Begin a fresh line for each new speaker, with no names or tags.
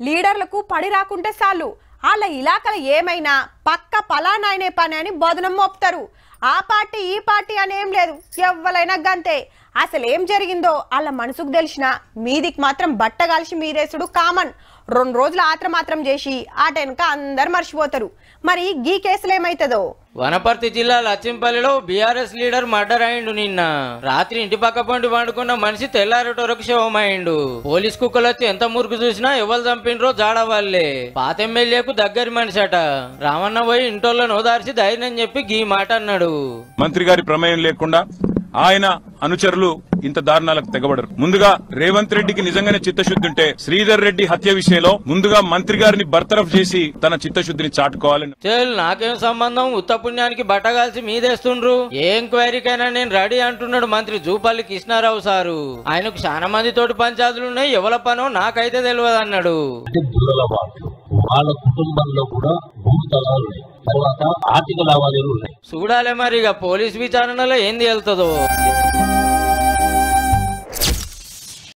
లీడర్లకు పడి రాకుంటే చాలు వాళ్ళ ఇలాకల ఏమైనా పక్క పలానాయనే పని అని బోధనం మోపుతారు. ఆ పార్టీ ఈ పార్టీ అనేం లేదు, ఎవ్వలైనా గంతే. అసలు ఏం జరిగిందో వాళ్ళ మనసుకు తెలిసిన మీదికి మాత్రం బట్టగాల్సి మీదేసుడు కామన్. 2 రోజులు ఆత్రమాత్రం చేసి ఆటెనక అందరు మర్చిపోతారు. మరి గీ కేసులు ఏమైతుందో?
వనపర్తి జిల్లా లచ్చింపల్లిలో బీఆర్ఎస్ లీడర్ మర్డర్ అయిండు. నిన్న రాత్రి ఇంటి పక్క పండి పండుకున్న మనిషి తెల్లారేటోరకు శవమైండు. పోలీస్ కుక్కలు వచ్చి ఎంత మురుగు చూసినా ఎవరు చంపినరో జాడవాళ్లే. పాత ఎమ్మెల్యేకు దగ్గరి మనిషి అట. రామన్న పోయి ఇంటోళ్ళను ఓదార్చి ధైర్యం చెప్పి గీ మాట అన్నాడు.
మంత్రి గారి ప్రమేయం లేకుండా ఆయన అనుచరులు ఇంత దారుణాలకు తెగబడరు. ముందుగా రేవంత్ రెడ్డికి నిజంగానే చిత్తశుద్ధి ఉంటే శ్రీధర్ రెడ్డి హత్య విషయంలో ముందుగా మంత్రి గారిని బర్తరఫ్ చేసి తన చిత్తశుద్ధిని చాటుకోవాలని.
నాకేం సంబంధం, ఉత్తపుణ్యానికి బట్టగాల్సి మీదేస్తుండ్రు. ఏ ఎంక్వైరీకైనా నేను రెడీ అంటున్నాడు మంత్రి జూపల్లి కృష్ణారావు సారు. ఆయనకు చాలా మంది తోటి పంచాయతీలున్నాయి, ఎవల పనో నాకైతే తెలియదు అన్నాడు.
వాళ్ళ కుటుంబంలో కూడా భూతలాలు తర్వాత ఆర్థిక లావాదేవీలు ఉన్నాయి.
చూడాలి మరి ఇక పోలీస్ విచారణలో ఏంది వెళ్తుందో.